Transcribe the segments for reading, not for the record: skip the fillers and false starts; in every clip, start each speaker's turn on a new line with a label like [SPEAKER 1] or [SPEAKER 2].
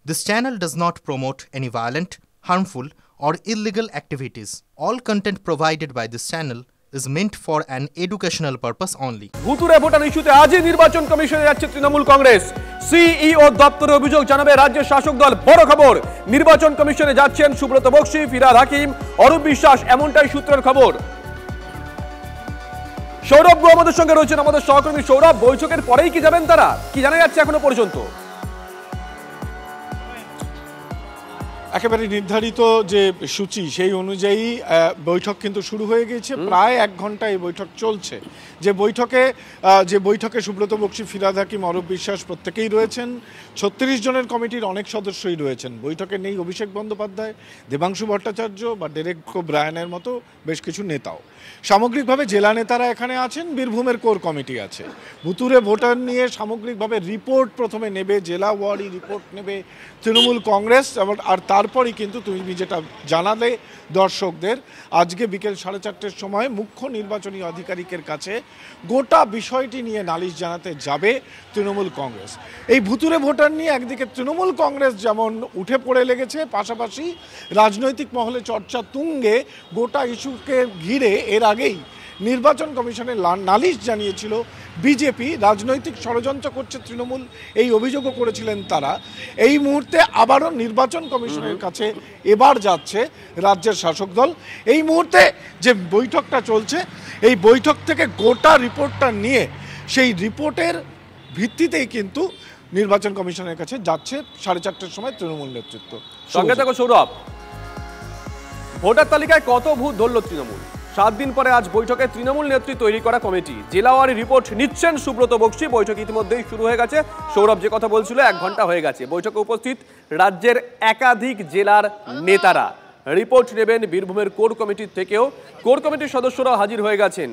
[SPEAKER 1] This channel does not promote any violent, harmful, or illegal activities. All content provided by this channel is meant for an educational purpose only.
[SPEAKER 2] ভুতুরে voter ইস্যুতে আজই নির্বাচন কমিশনে যাচ্ছে Trinamool Congress. CEO দপ্তরে অভিযোগ জানাবে রাজ্যের শাসক দল। বড় খবর, নির্বাচন কমিশনে যাচ্ছেন সুব্রত বক্সি, ফিরহাদ হাকিম, অরূপ বিশ্বাস, এমনটাই সূত্রের খবর। সৌরভ গুহ আমাদের সঙ্গে রয়েছেন, আমাদের সহকর্মী সৌরভ। বৈঠকের পরেই কি যাবেন তারা, কি জানা যাচ্ছে এখনো পর্যন্ত?
[SPEAKER 3] একেবারে নির্ধারিত যে সূচি সেই অনুযায়ী বৈঠক কিন্তু শুরু হয়ে গিয়েছে। প্রায় 1 ঘন্টা এই বৈঠক চলছে। যে বৈঠকে সুব্রত বক্সি, ফিরহাদ হাকিম, অরূপ বিশ্বাস প্রত্যেকেই রয়েছেন। 36 জনের কমিটির অনেক সদস্যই রয়েছেন। বৈঠকে নেই অভিষেক বন্দ্যোপাধ্যায়, দেবাংশু ভট্টাচার্য বা ডেরেক ব্রায়ানের মতো বেশ কিছু নেতাও। সামগ্রিকভাবে জেলা নেতারা এখানে আছেন, বীরভূমের কোর কমিটি আছে। ভুতুরে ভোটার নিয়ে সামগ্রিকভাবে রিপোর্ট প্রথমে নেবে, জেলা ওয়ারি রিপোর্ট নেবে তৃণমূল কংগ্রেস। আর তারপরই কিন্তু তুমি যেটা জানালে দর্শকদের, আজকে বিকেল 4:30টার সময় মুখ্য নির্বাচনী আধিকারিকের কাছে গোটা বিষয়টি নিয়ে নালিশ জানাতে যাবে তৃণমূল কংগ্রেস। এই ভুতুরে ভোটার নিয়ে একদিকে তৃণমূল কংগ্রেস যেমন উঠে পড়ে লেগেছে, পাশাপাশি রাজনৈতিক মহলে চর্চা তুঙ্গে গোটা ইস্যুকে ঘিরে এর আগেই নির্বাচন কমিশনে নালিশ জানিয়েছিল বিজেপি। রাজনৈতিক ষড়যন্ত্র করছে তৃণমূল, এই অভিযোগও করেছিলেন তারা। এই মুহূর্তে আবারও নির্বাচন কমিশনের কাছে এবার যাচ্ছে রাজ্যের শাসক দল। এই মুহূর্তে যে বৈঠকটা চলছে, এই বৈঠক থেকে গোটা রিপোর্টটা নিয়ে সেই রিপোর্টের ভিত্তিতেই কিন্তু নির্বাচন কমিশনের কাছে যাচ্ছে 4:30টার সময় তৃণমূল নেতৃত্ব।
[SPEAKER 2] সঙ্গে থাকো সৌরভ। ভোটার তালিকায় কত ভূত ধরল তৃণমূল? 7 দিন পরে আজ বৈঠকে তৃণমূল নেত্রী তৈরি করা কমিটি। জেলাওয়ারি রিপোর্ট নিচ্ছেন সুব্রত বক্সি। বৈঠক ইতিমধ্যেই শুরু হয়ে গেছে। সৌরভ যে কথা বলছিল, 1 ঘন্টা হয়ে গেছে। বৈঠকে উপস্থিত রাজ্যের একাধিক জেলার নেতারা। রিপোর্ট নেবেন বীরভূমের কোর কমিটির থেকেও। কোর কমিটির সদস্যরাও হাজির হয়ে গেছেন।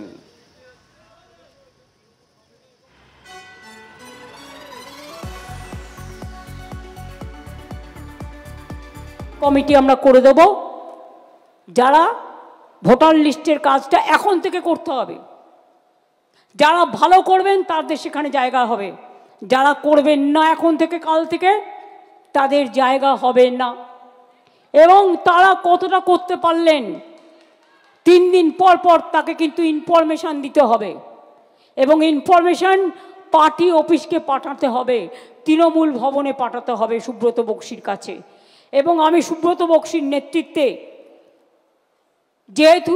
[SPEAKER 4] কমিটি আমরা করে দেব। যারা ভোটার লিস্টের কাজটা এখন থেকে করতে হবে, যারা ভালো করবেন তাদের সেখানে জায়গা হবে, যারা করবেন না এখন থেকে কাল থেকে তাদের জায়গা হবে না। এবং তারা কতটা করতে পারলেন 3 দিন পর পর তাকে কিন্তু ইনফরমেশান দিতে হবে, এবং ইনফরমেশান পার্টি অফিসকে পাঠাতে হবে, তৃণমূল ভবনে পাঠাতে হবে সুব্রত বক্সির কাছে। এবং আমি সুব্রত বক্সির নেতৃত্বে, যেহেতু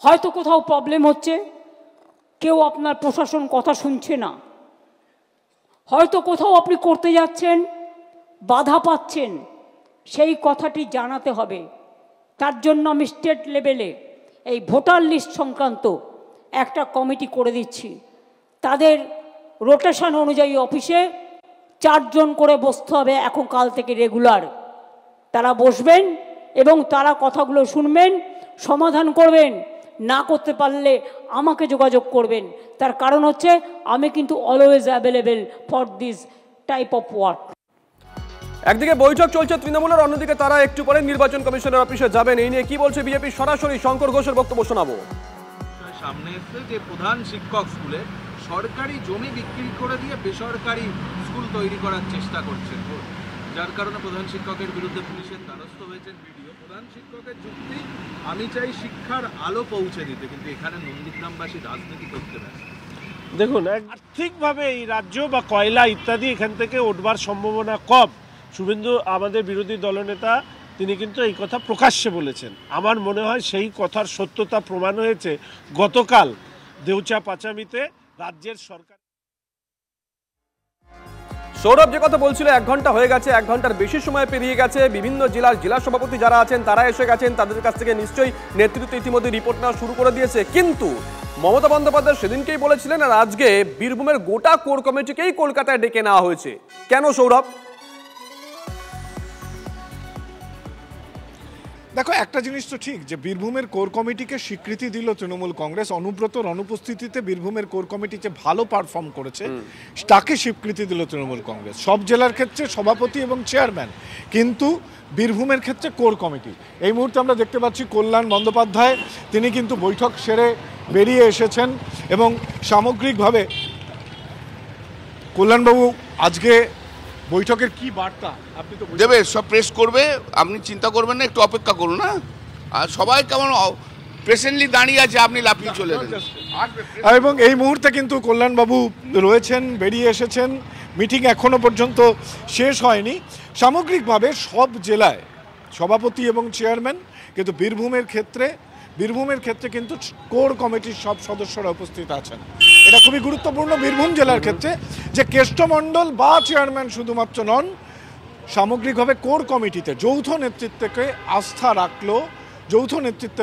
[SPEAKER 4] হয়তো কোথাও প্রবলেম হচ্ছে, কেউ আপনার প্রশাসন কথা শুনছে না, হয়তো কোথাও আপনি করতে যাচ্ছেন বাধা পাচ্ছেন, সেই কথাটি জানাতে হবে। তার জন্য আমি স্টেট লেভেলে এই ভোটার লিস্ট সংক্রান্ত একটা কমিটি করে দিচ্ছি। তাদের রোটেশন অনুযায়ী অফিসে 4 জন করে বসতে হবে এখন কাল থেকে রেগুলার। তারা বসবেন এবং তারা কথাগুলো শুনবেন, সমাধান করবেন। না করতে পারলে আমাকে যোগাযোগ করবেন। তার কারণ হচ্ছে আমি কিন্তু always available for this type of work.
[SPEAKER 2] একদিকে বৈঠক চলছে তৃণমূলের, অন্যদিকে তারা একটু পরে নির্বাচন কমিশনের অফিসে যাবেন। এই নিয়ে কি বলছে বিজেপি, সরাসরি শঙ্কর ঘোষের বক্তব্য শোনাবো।
[SPEAKER 5] সামনে এসে যে প্রধান শিক্ষক স্কুলে সরকারি জমি বিক্রি করে দিয়ে বেসরকারি স্কুল তৈরি করার চেষ্টা করছেন, যার কারণে প্রধান শিক্ষকের বিরুদ্ধে পুলিশের দ্বারস্থ হয়েছেন ভিডিও। প্রধান শিক্ষকের যুক্তি, আমি চাই শিক্ষার আলো পৌঁছে দিতে, কিন্তু এখানে নন্দীগ্রামবাসী রাজনীতি করতে ব্যস্ত।
[SPEAKER 6] দেখুন, আর্থিকভাবে এই রাজ্য বা কয়লা ইত্যাদি এখান থেকে উঠবার সম্ভাবনা কম। শুভেন্দু আমাদের বিরোধী দলনেতা, তিনি কিন্তু এই কথা প্রকাশ্যে বলেছেন। আমার মনে হয় সেই কথার সত্যতা প্রমাণ হয়েছে গতকাল দেউচা পাচামিতে রাজ্যের সরকার।
[SPEAKER 2] সৌরভ যে কথা বলছিল, 1 ঘন্টা হয়ে গেছে, 1 ঘন্টার বেশি সময় পেরিয়ে গেছে। বিভিন্ন জেলার জেলা সভাপতি যারা আছেন তারা এসে গেছেন, তাদের কাছ থেকে নিশ্চয়ই নেতৃত্ব ইতিমধ্যে রিপোর্ট নেওয়া শুরু করে দিয়েছে। কিন্তু মমতা বন্দ্যোপাধ্যায় সেদিনকেই বলেছিলেন, আর আজকে বীরভূমের গোটা কোর কমিটিকেই কলকাতায় ডেকে নেওয়া হয়েছে। কেন সৌরভ?
[SPEAKER 3] দেখো, একটা জিনিস তো ঠিক যে বীরভূমের কোর কমিটিকে স্বীকৃতি দিল তৃণমূল কংগ্রেস। অনুব্রতর অনুপস্থিতিতে বীরভূমের কোর কমিটি যে ভালো পারফর্ম করেছে তাকে স্বীকৃতি দিল তৃণমূল কংগ্রেস। সব জেলার ক্ষেত্রে সভাপতি এবং চেয়ারম্যান, কিন্তু বীরভূমের ক্ষেত্রে কোর কমিটি। এই মুহূর্তে আমরা দেখতে পাচ্ছি কল্যাণ বন্দ্যোপাধ্যায়, তিনি কিন্তু বৈঠক সেরে বেরিয়ে এসেছেন। এবং সামগ্রিকভাবে কল্যাণবাবু, আজকে বৈঠকের কি বার্তা আপনি তো
[SPEAKER 7] দেবে, সব প্রেস করবে, আপনি চিন্তা করবেন না, একটু অপেক্ষা করুন না। আর সবাই কেমন প্রেসেন্টলি দাঁড়িয়ে আছে, আপনি লাফিয়ে চলে যাবেন।
[SPEAKER 3] এবং এই মুহূর্তে কিন্তু কল্যাণবাবু রয়েছেন, বেরিয়ে এসেছেন। মিটিং এখনো পর্যন্ত শেষ হয়নি। সামগ্রিকভাবে সব জেলায় সভাপতি এবং চেয়ারম্যান, কিন্তু বীরভূমের ক্ষেত্রে কিন্তু কোর কমিটির সব সদস্যরা উপস্থিত আছেন। এটা খুবই গুরুত্বপূর্ণ বীরভূম জেলার ক্ষেত্রে যে কেষ্টমণ্ডল বা চেয়ারম্যান শুধুমাত্র নন, সামগ্রিকভাবে কোর কমিটিতে যৌথ নেতৃত্বের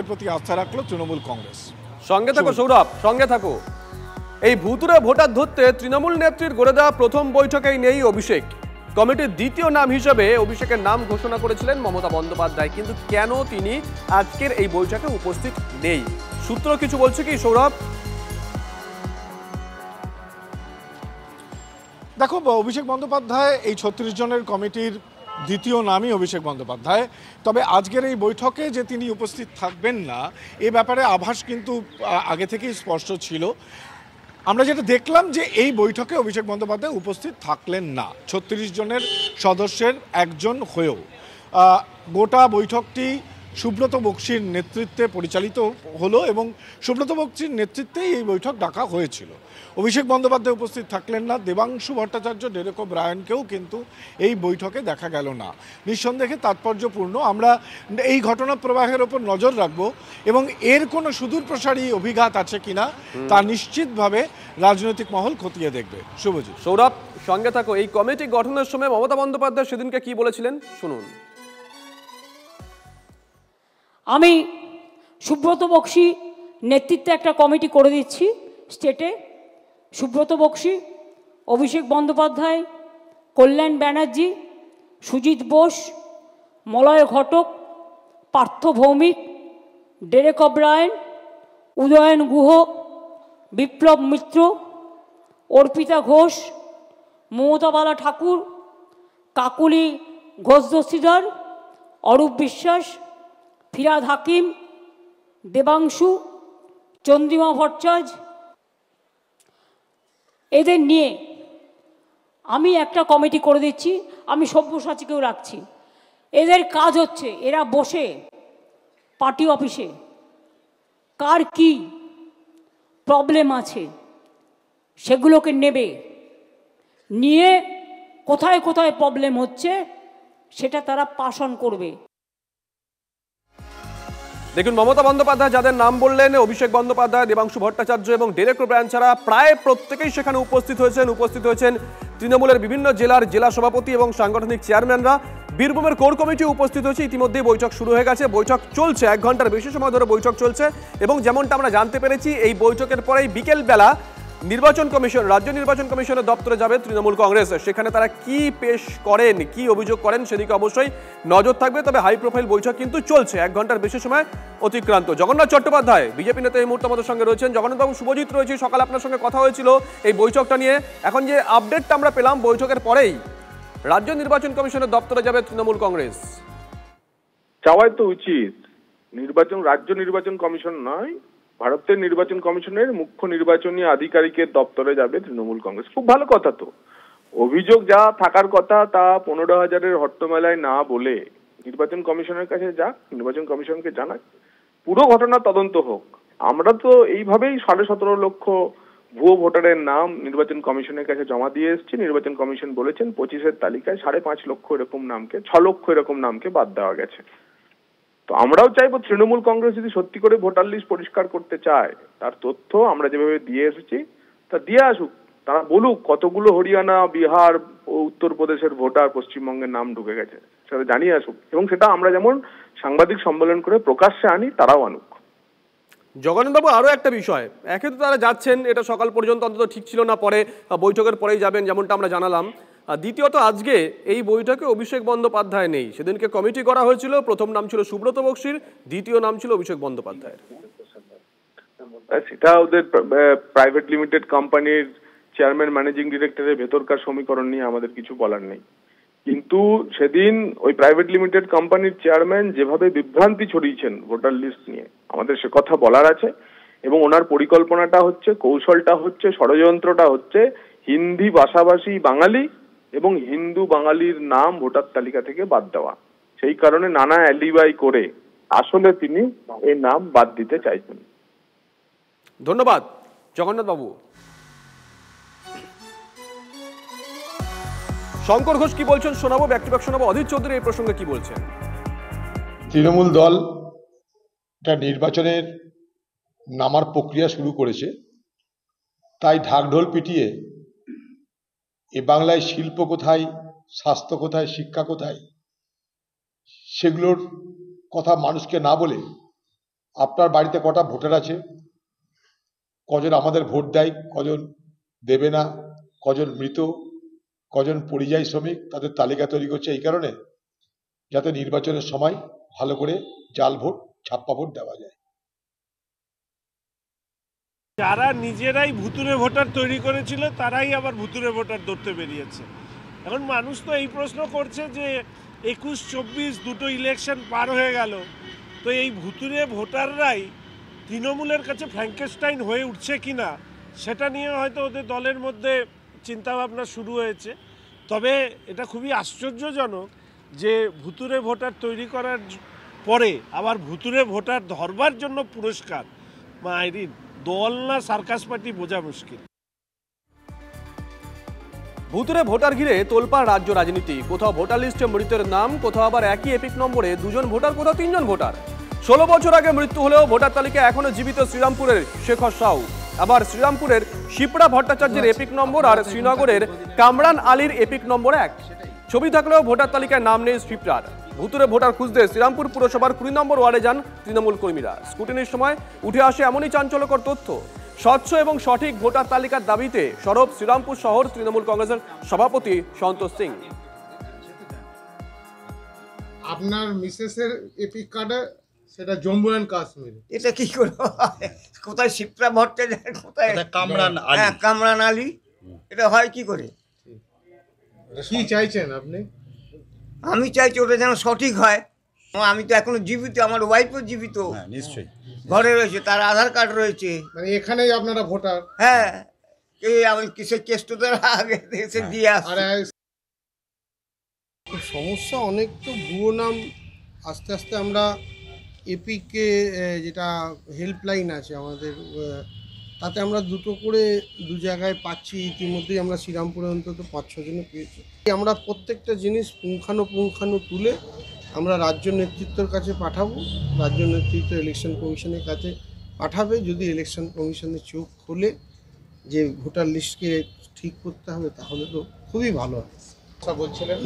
[SPEAKER 3] প্রতি আস্থা রাখলো তৃণমূল কংগ্রেস।
[SPEAKER 2] সঙ্গে থাকো সৌরভ, সঙ্গে থাকো। এই ভুতুড়ে ভোটার ধরতে তৃণমূল নেত্রীর গড়ে দেওয়া প্রথম বৈঠকেই নেই অভিষেক। কমিটির দ্বিতীয় নাম হিসেবে অভিষেকের নাম ঘোষণা করেছিলেন মমতা বন্দ্যোপাধ্যায়, কিন্তু কেন তিনি আজকের এই বৈঠকে উপস্থিত নেই? সূত্র কিছু বলছে কি সৌরভ?
[SPEAKER 3] দেখো, অভিষেক বন্দ্যোপাধ্যায় এই 36 জনের কমিটির দ্বিতীয় নামই অভিষেক বন্দ্যোপাধ্যায়। তবে আজকের এই বৈঠকে যে তিনি উপস্থিত থাকবেন না, এ ব্যাপারে আভাস কিন্তু আগে থেকেই স্পষ্ট ছিল। আমরা যেটা দেখলাম যে এই বৈঠকে অভিষেক বন্দ্যোপাধ্যায় উপস্থিত থাকলেন না 36 জনের সদস্যের একজন হয়েও। গোটা বৈঠকটি সুব্রত বক্সির নেতৃত্বে পরিচালিত হলো এবং সুব্রত বক্সির নেতৃত্বেই এই বৈঠক ডাকা হয়েছিল। অভিষেক বন্দ্যোপাধ্যায় উপস্থিত থাকলেন না। দেবাংশু ভট্টাচার্য, ডেরেক ওব্রায়ানকেও কিন্তু এই বৈঠকে দেখা গেল না। নিঃসন্দেহে তাৎপর্যপূর্ণ। আমরা এই ঘটনা প্রবাহের ওপর নজর রাখব এবং এর কোনো সুদূরপ্রসারী অভিঘাত আছে কিনা তা নিশ্চিতভাবে রাজনৈতিক মহল খতিয়ে দেখবে। শুভজিৎ।
[SPEAKER 2] সৌরভ, সঙ্গে থাকো। এই কমিটি গঠনের সময় মমতা বন্দ্যোপাধ্যায় সেদিনকে কি বলেছিলেন শুনুন।
[SPEAKER 4] আমি সুব্রত বক্সি নেতৃত্বে একটা কমিটি করে দিচ্ছি স্টেটে। সুব্রত বক্সি, অভিষেক বন্দ্যোপাধ্যায়, কল্যাণ ব্যানার্জি, সুজিত বোস, মলয় ঘটক, পার্থ ভৌমিক, ডেরেক ওব্রায়ান, উদয়ন গুহ, বিপ্লব মিত্র, অর্পিতা ঘোষ, মমতাবালা ঠাকুর, কাকুলি ঘোষ দস্তিদার, অরূপ বিশ্বাস, ফিরাদ হাকিম, দেবাংশু, চন্দ্রিমা ভট্টাচার্য, এদের নিয়ে আমি একটা কমিটি করে দিচ্ছি। আমি সব্যসাচীকেও রাখছি। এদের কাজ হচ্ছে এরা বসে পার্টি অফিসে কার কি প্রবলেম আছে সেগুলোকে নেবে, নিয়ে কোথায় কোথায় প্রবলেম হচ্ছে সেটা তারা পাস অন করবে।
[SPEAKER 2] দেখুন, মমতা বন্দ্যোপাধ্যায় যাদের নাম বললেন, অভিষেক বন্দ্যোপাধ্যায়, দেবাংশু ভট্টাচার্য এবং ডেরেক ওব্রায়ান ছাড়া প্রায় প্রত্যেকেই সেখানে উপস্থিত হয়েছেন তৃণমূলের বিভিন্ন জেলার জেলা সভাপতি এবং সাংগঠনিক চেয়ারম্যানরা। বীরভূমের কোর কমিটি উপস্থিত হয়েছে। ইতিমধ্যেই বৈঠক শুরু হয়ে গেছে। বৈঠক চলছে, 1 ঘন্টার বেশি সময় ধরে বৈঠক চলছে এবং যেমনটা আমরা জানতে পেরেছি, এই বৈঠকের পরেই বিকেলবেলা রাজ্য নির্বাচন কমিশনের দপ্তরে যাবে তৃণমূল কংগ্রেস। সেখানে তারা কি পেশ করেন, কি অভিযোগ করেন সেদিকে অবশ্যই নজর থাকবে। তবে হাই প্রোফাইল বৈঠক কিন্তু চলছে, 1 ঘন্টার বেশি সময় অতিক্রান্ত। জগন্নাথ চট্টোপাধ্যায় বিজেপি নেতা এই মুহূর্তে আমাদের সঙ্গে রয়েছেন। জগন্নাথবাবু, শুভজিৎ রয়েছে। সকালে আপনার সঙ্গে কথা হয়েছিল এই বৈঠকটা নিয়ে। এখন যে আপডেটটা আমরা পেলাম, বৈঠকের পরেই রাজ্য নির্বাচন কমিশনের দপ্তরে যাবে তৃণমূল কংগ্রেস।
[SPEAKER 8] যাওয়াই তো উচিত। রাজ্য নির্বাচন কমিশন নয়, ভারতের নির্বাচন কমিশনের মুখ্য নির্বাচনী আধিকারিকের দপ্তরে যাবে তৃণমূল কংগ্রেস। খুব ভালো কথা তো। অভিযোগ যা থাকার কথা তা 15,000-এর হট্টমেলায় না বলে নির্বাচন কমিশনের কাছে যাক, নির্বাচন কমিশনকে জানাক, পুরো ঘটনা তদন্ত হোক। আমরা তো এইভাবেই 17.5 লক্ষ ভুয়ো ভোটারের নাম নির্বাচন কমিশনের কাছে জমা দিয়ে এসেছি। নির্বাচন কমিশন বলেছেন 25-এর তালিকায় 5.5 লক্ষ এরকম নামকে, 6 লক্ষ এরকম নামকে বাদ দেওয়া গেছে। তো আমরাও চাইবো তৃণমূল কংগ্রেস যদি সত্যি করে ভোটার লিস্ট পরিষ্কার করতে চায়, তার তথ্য আমরা যেভাবে দিয়ে এসেছি তা দিয়ে আসুক। তারা বলুক কতগুলো হরিয়ানা, বিহার ও উত্তরপ্রদেশের ভোটার পশ্চিমবঙ্গের নাম ঢুকে গেছে, সেটা জানিয়ে আসুক। এবং সেটা আমরা যেমন সাংবাদিক সম্মেলন করে প্রকাশ্যে আনি, তারাও আনুক।
[SPEAKER 2] জগন্নাথবাবু, আরও একটা বিষয়, একে তো তারা যাচ্ছেন, এটা সকাল পর্যন্ত অন্তত ঠিক ছিল না, পরে বৈঠকের পরেই যাবেন যেমনটা আমরা জানালাম। দ্বিতীয়ত, আজকে এই বৈঠকে অভিষেক বন্দ্যোপাধ্যায় নেই। সেদিনকে কমিটি করা হয়েছিল, প্রথম নাম ছিল সুব্রত বক্সির, দ্বিতীয় নাম ছিল অভিষেক বন্দ্যোপাধ্যায়ের।
[SPEAKER 8] সেটা ওদের প্রাইভেট লিমিটেড কোম্পানির চেয়ারম্যান, ম্যানেজিং ডিরেক্টরের ভেতরকার সমীকরণ নিয়ে আমাদের কিছু বলার নেই। কিন্তু সেদিন ওই প্রাইভেট লিমিটেড কোম্পানির চেয়ারম্যান যেভাবে বিভ্রান্তি ছড়িয়েছেন ভোটার লিস্ট নিয়ে, আমাদের সে কথা বলার আছে। এবং ওনার পরিকল্পনাটা হচ্ছে, কৌশলটা হচ্ছে, ষড়যন্ত্রটা হচ্ছে হিন্দি ভাষাভাষী বাঙালি এবং হিন্দু বাঙালির নাম ভোটার তালিকা থেকে বাদ দেওয়া। সেই কারণে নানা অ্যালিবাই করে আসলে তিনি এই নাম বাদ দিতে চাইছেন।
[SPEAKER 2] ধন্যবাদ জগন্নাথ বাবু। শঙ্কর ঘোষ কি বলছেন শোনাবো, ব্যক্তিগত শোনাবো। অধীর চৌধুরী এই প্রসঙ্গে কি বলছেন?
[SPEAKER 9] তৃণমূল দল একটা নির্বাচনের নামার প্রক্রিয়া শুরু করেছে, তাই ঢাকঢোল পিটিয়ে এ বাংলায় শিল্প কোথায়, স্বাস্থ্য কোথায়, শিক্ষা কোথায়, সেগুলোর কথা মানুষকে না বলে আপনার বাড়িতে কটা ভোটার আছে, কজন আমাদের ভোট দেয়, কজন দেবে না, কজন মৃত, কজন পরিযায়ী শ্রমিক, তাদের তালিকা তৈরি করছে এই কারণে যাতে নির্বাচনের সময় ভালো করে জাল ভোট, ছাপ্পা ভোট দেওয়া যায়।
[SPEAKER 6] যারা নিজেরাই ভুতুরে ভোটার তৈরি করেছিল তারাই আবার ভুতুরে ভোটার ধরতে বেরিয়েছে। এখন মানুষ তো এই প্রশ্ন করছে যে 21-24 দুটো ইলেকশন পার হয়ে গেল, তো এই ভুতুরে ভোটাররাই তৃণমূলের কাছে ফ্র্যাঙ্কেস্টাইন হয়ে উঠছে কিনা সেটা নিয়ে হয়তো ওদের দলের মধ্যে চিন্তাভাবনা শুরু হয়েছে। তবে এটা খুবই আশ্চর্যজনক যে ভুতুরে ভোটার তৈরি করার পরে আবার ভুতুরে ভোটার ধরবার জন্য পুরস্কার। মাইরিন দল না সার্কাস পার্টি বোঝা মুশকিল।
[SPEAKER 2] ভুতুরে ভোটার ঘিরে তোলপাড় রাজ্য রাজনীতি। কোথাও ভোটার লিস্টে মৃতের নাম, কোথাও আবার একই এপিক নম্বরে 2 জন ভোটার, কোথাও 3 জন ভোটার। 16 বছর আগে মৃত্যু হলেও ভোটার তালিকায় এখনো জীবিত শ্রীরামপুরের শেখর সাউ, আবার শ্রীরামপুরের শিপ্রা ভট্টাচার্যের এপিক নম্বর আর শ্রীনগরের কামরান আলীর এপিক নম্বর 1। ছবি থাকলেও ভোটার তালিকায় নাম নেই শিপ্রার। ভুতুরে ভোটার খুঁজতে শ্রীরামপুর পুরসভার 20 নম্বর ওয়ার্ডে যান তৃণমূল কর্মীরা। স্কুটিনির সময় উঠে আসে এমনই চাঞ্চল্যকর তথ্য। স্বচ্ছ এবং সঠিক ভোটার তালিকার দাবিতে সরব শ্রীরামপুর শহর তৃণমূল কংগ্রেসের সভাপতি সন্তোষ সিং।
[SPEAKER 10] আপনার মিসেসের এপিক কার্ডে সেটা জম্মু অ্যান্ড কাশ্মীর,
[SPEAKER 11] এটা কি করে কোথায় শিপ্রা ভট্টাচার্য, কোথায় কামরান আলী, এটা হয় কি করে?
[SPEAKER 10] কি চাইছেন আপনি?
[SPEAKER 11] আমি চাইছি ওটা যেন সঠিক হয়। আমি তো এখনো জীবিত, আমার ওয়াইফও জীবিত,
[SPEAKER 12] নিশ্চয়ই
[SPEAKER 11] ঘরে রয়েছে, তার আধার কার্ড রয়েছে।
[SPEAKER 10] মানে এখানেই আপনারা ভোটার?
[SPEAKER 11] হ্যাঁ, এই আমি কিসের কেষ্টদের আগে এসে দিয়ে আসছি।
[SPEAKER 10] সমস্যা অনেক তো ভুয়ো নাম। আস্তে আস্তে আমরা এপিকে যেটা হেল্পলাইন আছে আমাদের, তাতে আমরা দুটো করে 2 জায়গায় পাচ্ছি। ইতিমধ্যেই আমরা শ্রীরামপুরে অন্তত 5-6 জনে পেয়েছি। আমরা প্রত্যেকটা জিনিস পুঙ্খানু তুলে আমরা রাজ্য নেতৃত্বের কাছে পাঠাবো। রাজ্য নেতৃত্ব ইলেকশন কমিশনের কাছে পাঠাবে। যদি ইলেকশন কমিশনের চোখ খোলে যে ভোটার লিস্টকে ঠিক করতে হবে, তাহলে তো খুবই ভালো হয়।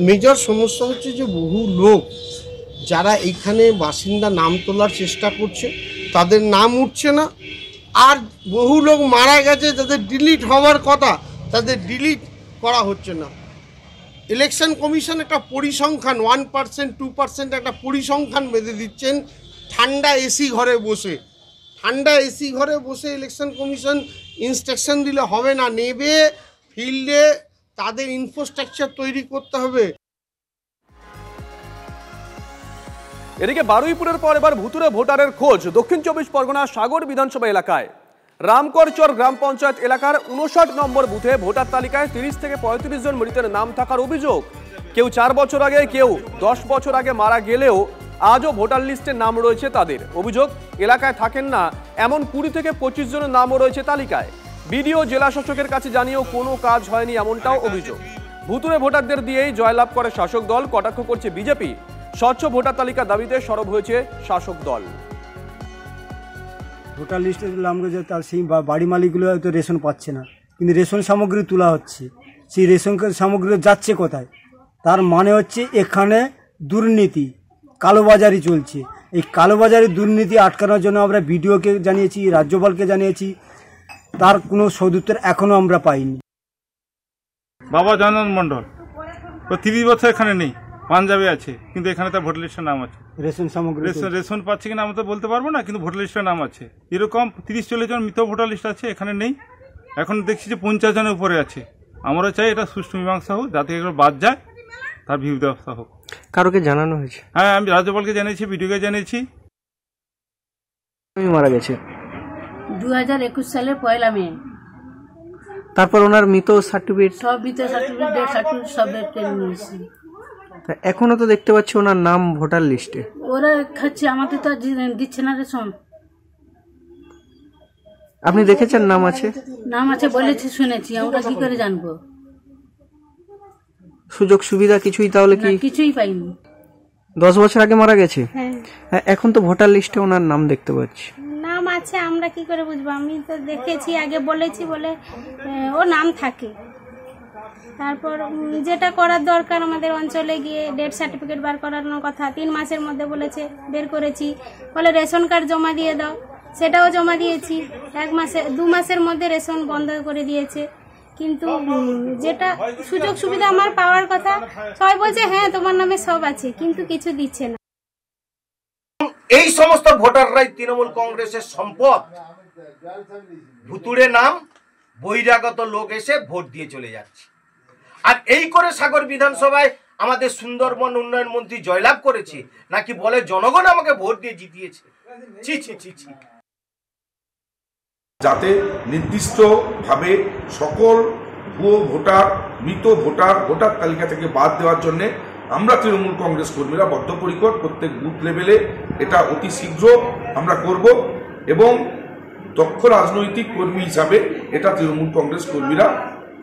[SPEAKER 10] মেজর সমস্যা হচ্ছে যে বহু লোক যারা এইখানে বাসিন্দা নাম তোলার চেষ্টা করছে তাদের নাম উঠছে না, আর বহু লোক মারা গেছে যাদের ডিলিট হওয়ার কথা তাদের ডিলিট করা হচ্ছে না। ইলেকশন কমিশন একটা পরিসংখ্যান 1% 2% একটা পরিসংখ্যান বেঁধে দিচ্ছেন ঠান্ডা এসি ঘরে বসে। ঠান্ডা এসি ঘরে বসে ইলেকশন কমিশন ইনস্ট্রাকশন দিলে হবে না, নেবে ফিল্ডে তাদের ইনফ্রাস্ট্রাকচার তৈরি করতে হবে।
[SPEAKER 2] এদিকে বারুইপুরের পর এবার ভুতুরে ভোটারের খোঁজ দক্ষিণ 24 পরগনা সাগর বিধানসভা এলাকায়। রামকরচর গ্রাম পঞ্চায়েত এলাকার 59 নম্বর বুথে ভোটার তালিকায় 30 থেকে 35 জন মৃতের নাম থাকার অভিযোগ। কেউ 4 বছর আগে, কেউ 10 বছর আগে মারা গেলেও আজও ভোটার লিস্টে নাম রয়েছে তাদের। অভিযোগ, এলাকায় থাকেন না এমন 20 থেকে 25 জনের নামও রয়েছে তালিকায়। বিডিও জেলা শাসকের কাছে জানিয়েও কোনো কাজ হয়নি এমনটাও অভিযোগ। ভুতুরে ভোটারদের দিয়েই জয়লাভ করে শাসক দল, কটাক্ষ করছে বিজেপি। স্বচ্ছ ভোটার তালিকা দাবিতে সরব হয়েছে শাসক দল।
[SPEAKER 13] ভোটার লিস্টে নাম রয়েছে, তার সেই বাড়ি মালিকগুলো হয়তো রেশন পাচ্ছে না, কিন্তু রেশন সামগ্রী তোলা হচ্ছে। সেই রেশন সামগ্রী যাচ্ছে কোথায়? তার মানে হচ্ছে এখানে দুর্নীতি, কালোবাজারি চলছে। এই কালোবাজারি দুর্নীতি আটকানোর জন্য আমরা বিডিওকে জানিয়েছি, রাজ্যপালকে জানিয়েছি, তার কোনো সদুত্তর এখনও আমরা পাইনি।
[SPEAKER 14] বাবা জনন মণ্ডল 30 বছর এখানে নেই, পাঞ্জাবে আছে, কিন্তু এখানে তার ভোটার লিস্টের নাম আছে।
[SPEAKER 13] রেশন সামগ্রী
[SPEAKER 14] রেশন পাচ্ছে কিনা আমি তো বলতে পারবো না, কিন্তু ভোটার লিস্টের নাম আছে। এরকম 30-40 জন মৃত ভোটার লিস্ট আছে, এখানে নেই। এখন দেখছি যে 50 জনের উপরে আছে। আমরা চাই এটা সুষ্ঠু মীমাংসা হোক, যাতে এগুলো বাদ যায়, তার ভিউ ব্যবস্থা হোক।
[SPEAKER 15] কারোকে জানানো হয়েছে?
[SPEAKER 14] হ্যাঁ, আমি রাজ্যপালকে জানিয়েছি, বিডিওকে জানিয়েছি।
[SPEAKER 15] মারা গেছে
[SPEAKER 16] 2021 সালের 1 মে।
[SPEAKER 12] তারপর ওনার মৃত সার্টিফিকেট
[SPEAKER 15] সব মৃত সার্টিফিকেট, ডেথ সার্টিফিকেট সব বের করে নিয়েছি।
[SPEAKER 12] এখনো তো দেখতে পাচ্ছি ওনার নাম ভোটার লিস্টে।
[SPEAKER 15] ওরা খাচ্ছে, আমাদের তো দিচ্ছে না রেশন।
[SPEAKER 12] আপনি দেখেছেন নাম আছে?
[SPEAKER 15] নাম আছে বলেছি, শুনেছি, আমরা কি করে জানবো?
[SPEAKER 12] সুযোগ সুবিধা কিছুই তাহলে কি?
[SPEAKER 15] কিছুই পাইনি।
[SPEAKER 12] 10 বছর আগে মারা গেছে।
[SPEAKER 16] হ্যাঁ,
[SPEAKER 12] এখন তো ভোটার লিস্টে ওনার নাম দেখতে পাচ্ছি।
[SPEAKER 16] নাম আছে, আমরা কি করে বুঝবো? আমি তো দেখেছি, আগে বলেছি বলে ও নাম থাকে। তারপর যেটা করার দরকার আমাদের অঞ্চলে গিয়ে ডেথ সার্টিফিকেট বার করানোর কথা 3 মাসের মধ্যে বলেছে, বের করেছি। বলে রেশন কার্ড জমা দিয়ে দাও, সেটাও জমা দিয়েছি। 2 মাসের মধ্যে রেশন বন্ধ করে দিয়েছে। কিন্তু যেটা সুযোগ সুবিধা আমার পাওয়ার কথা, সবাই বলছে হ্যাঁ তোমার নামে সব আছে, কিন্তু কিছু দিচ্ছে না।
[SPEAKER 11] এই সমস্ত ভোটাররাই তৃণমূল কংগ্রেসের সম্পদ। ভুতুড়ে নাম, বহিরাগত লোক এসে ভোট দিয়ে চলে যাচ্ছে। আর এই করে সাগর বিধানসভায় আমাদের সুন্দরবন উন্নয়ন মন্ত্রী জয়লাভ করেছে, নাকি বলে জনগণ আমাকে ভোট দিয়ে জিতিয়েছে। ছি ছি ছি ছি।
[SPEAKER 17] যাতে নির্দিষ্টভাবে সকল ভুয়ো ভোটার, মৃত ভোটার ভোটার তালিকা থেকে বাদ দেওয়ার জন্য আমরা তৃণমূল কংগ্রেস কর্মীরা বদ্ধপরিকর। প্রত্যেক বুথ লেভেলে এটা অতি শীঘ্র আমরা করব এবং দক্ষ রাজনৈতিক কর্মী হিসাবে এটা তৃণমূল কংগ্রেস কর্মীরা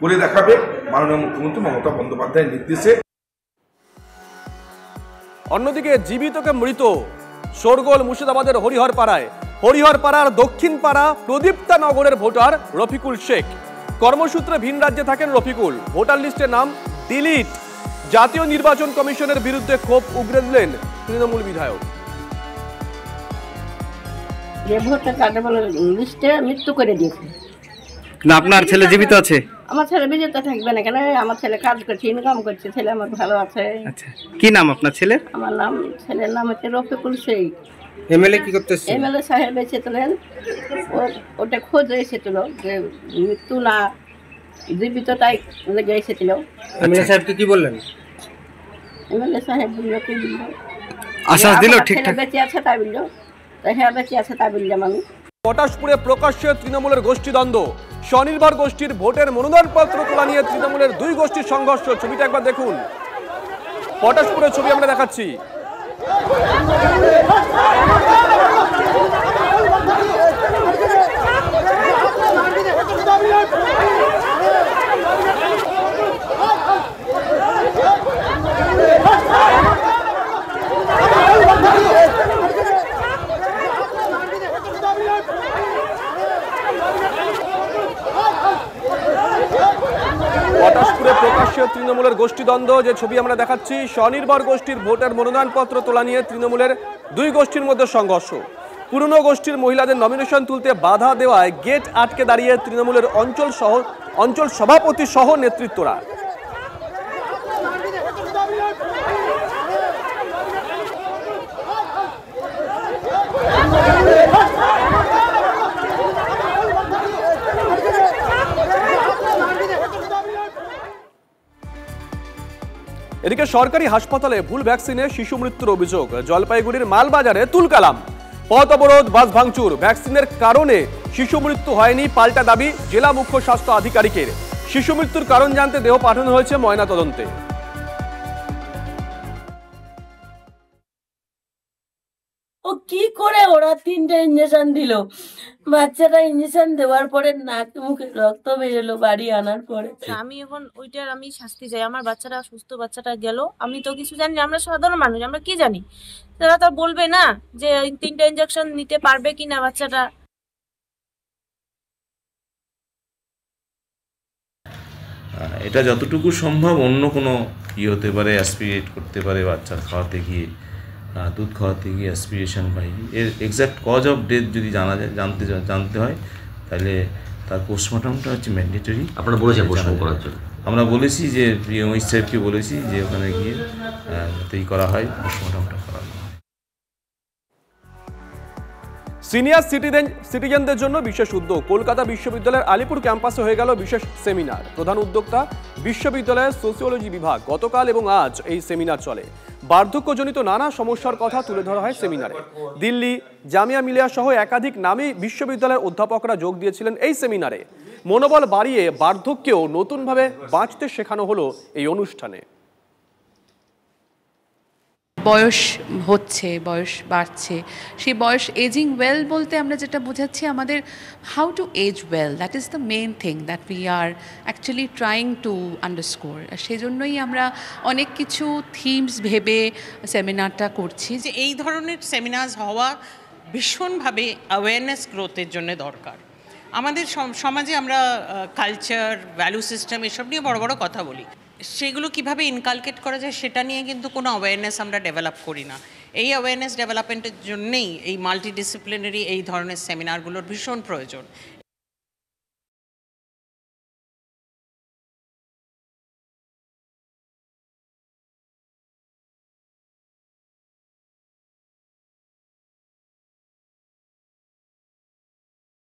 [SPEAKER 17] করে দেখাবে মাননীয় মুখ্যমন্ত্রী মমতা বন্দ্যোপাধ্যায়ের নির্দেশে।
[SPEAKER 2] অন্যদিকে জীবিতকে মৃত, শোরগোল মুর্শিদাবাদের হরিহরপাড়ায়। হরিহরপাড়ার দক্ষিণ পাড়া প্রদীপ্তা নগরের ভোটার রফিকুল শেখ। কর্মসূত্রে ভিন রাজ্যে থাকেন রফিকুল। ভোটার লিস্টে নাম ডিলিট। জাতীয় নির্বাচন কমিশনের বিরুদ্ধে ক্ষোভ উগরে দিলেন তৃণমূল বিধায়ক।
[SPEAKER 15] যে ভোটার কার্ডে বলে লিস্টে মৃত্যু করে দিয়েছে।
[SPEAKER 12] না, আপনার ছেলে জীবিত আছে?
[SPEAKER 15] আমার ছেলে বিজেতা থাকবে না কেন? আমার ছেলে কাজ করছে, ইনকাম করছে, ছেলে আমার ভালো আছে।
[SPEAKER 12] আচ্ছা, কি নাম আপনার ছেলের?
[SPEAKER 15] আমার নাম, ছেলের নাম হচ্ছে রফিকুল শেখ।
[SPEAKER 12] এমএলএ কি করতেছে?
[SPEAKER 15] এমএলএ সাহেব এসেছিলেন, ওটা খোঁজ এসেছিল যে মৃত্যু না জীবিতটাই লেগে এসেছিল।
[SPEAKER 12] এমএলএ সাহেবকে কি বললেন?
[SPEAKER 15] এমএলএ সাহেব বললো কি বলল,
[SPEAKER 12] আশ্বাস দিল ঠিকঠাক
[SPEAKER 15] বেঁচে আছে তাই বললো। হ্যাঁ বেঁচে আছে তাই বললাম আমি।
[SPEAKER 2] পটাশপুরে প্রকাশ্যে তৃণমূলের গোষ্ঠীদ্বন্দ্ব। স্বনির্ভর গোষ্ঠীর ভোটের মনোনয়নপত্র তোলা নিয়ে তৃণমূলের 2 গোষ্ঠীর সংঘর্ষ। ছবিটা একবার দেখুন, পটাশপুরের ছবি আমরা দেখাচ্ছি। পটাশপুরে প্রকাশ্যে তৃণমূলের গোষ্ঠীদ্বন্দ্ব, যে ছবি আমরা দেখাচ্ছি। স্বনির্ভর গোষ্ঠীর ভোটের মনোনয়নপত্র তোলা নিয়ে তৃণমূলের 2 গোষ্ঠীর মধ্যে সংঘর্ষ। পুরনো গোষ্ঠীর মহিলাদের নমিনেশন তুলতে বাধা দেওয়ায় গেট আটকে দাঁড়িয়ে তৃণমূলের অঞ্চল সভাপতি সহ নেতৃত্বরা। এদিকে সরকারি হাসপাতালে ভুল ভ্যাকসিনে শিশু মৃত্যুর অভিযোগ। জলপাইগুড়ির মালবাজারে তুলকালাম। পথ অবরোধ, বাস ভাঙচুর। ভ্যাকসিনের কারণে শিশু মৃত্যু হয়নি, পাল্টা দাবি জেলা মুখ্য স্বাস্থ্য আধিকারিকের। শিশু মৃত্যুর কারণ জানতে দেহ পাঠানো হয়েছে ময়নাতদন্তে।
[SPEAKER 15] ও কি করে ওরা 3টে ইঞ্জেকশন দিল। বাচ্চাটা ইঞ্জেকশন দেওয়ার পরে নাক মুখে রক্ত বেরোলো বাড়ি আনার পরে।
[SPEAKER 18] আমি এখন ওইটার আমি শাস্তি চাই। আমার বাচ্চাটা সুস্থ, বাচ্চাটা গেল, আমি তো কিছু জানি না। আমরা সাধারণ মানুষ, আমরা কি জানি? তারা তো বলবে না যে 3টে ইঞ্জেকশন নিতে পারবে কিনা বাচ্চাটা।
[SPEAKER 19] এটা যতটুকু সম্ভব অন্য কোনো হতে পারে, অ্যাসপিরেট করতে পারে বাচ্চা খাওয়াতে গিয়ে, দুধ খাওয়াতে গিয়ে অ্যাসপিরেশন পাই। এর এক্স্যাক্ট কজ অফ ডেথ যদি জানতে হয় তাহলে তার পোস্টমর্টমটা হচ্ছে ম্যান্ডেটরি।
[SPEAKER 20] আপনারা বলেছেন পোস্টমর্টম করার জন্য?
[SPEAKER 19] আমরা বলেছি যে পিএমও সাহেবকে বলেছি যে ওখানে গিয়ে যাতেই করা হয়, পোস্টমর্টমটা করা হয়।
[SPEAKER 2] সিনিয়র সিটিজেনদের জন্য বিশেষ উদ্যোগ। কলকাতা বিশ্ববিদ্যালয়ের আলিপুর ক্যাম্পাসে হয়ে গেল বিশেষ সেমিনার। প্রধান উদ্যোক্তা বিশ্ববিদ্যালয়ের সোসিওলজি বিভাগ। গতকাল এবং আজ এই সেমিনার চলে। বার্ধক্যজনিত নানা সমস্যার কথা তুলে ধরা হয় সেমিনারে। দিল্লি, জামিয়া মিলিয়া সহ একাধিক নামী বিশ্ববিদ্যালয়ের অধ্যাপকরা যোগ দিয়েছিলেন এই সেমিনারে। মনোবল বাড়িয়ে বার্ধক্যেও নতুনভাবে বাঁচতে শেখানো হলো এই অনুষ্ঠানে।
[SPEAKER 20] বয়স হচ্ছে, বয়স বাড়ছে, সেই বয়স এজিং ওয়েল বলতে আমরা যেটা বোঝাচ্ছি আমাদের how to as well, that is the main thing that we are actually trying to underscore. সেই জন্যই আমরা অনেক কিছু থিমস ভেবে সেমিনারটা করছি।
[SPEAKER 21] যে এই ধরনের সেমিনার হওয়া ভীষণভাবে অ্যাওয়ারনেস গ্রোথের জন্য দরকার। আমাদের সমাজে আমরা কালচার, ভ্যালু সিস্টেম এসব নিয়ে বড় বড় কথা বলি, সেগুলো কিভাবে ইনকালকেট করা যায় সেটা নিয়ে কিন্তু কোনো অ্যাওয়ারনেস আমরা ডেভেলপ করি না। এই অ্যাওয়ারনেস ডেভেলপমেন্টের জন্যেই এই মাল্টিডিসিপ্লিনারি এই ধরনের সেমিনারগুলোর ভীষণ প্রয়োজন।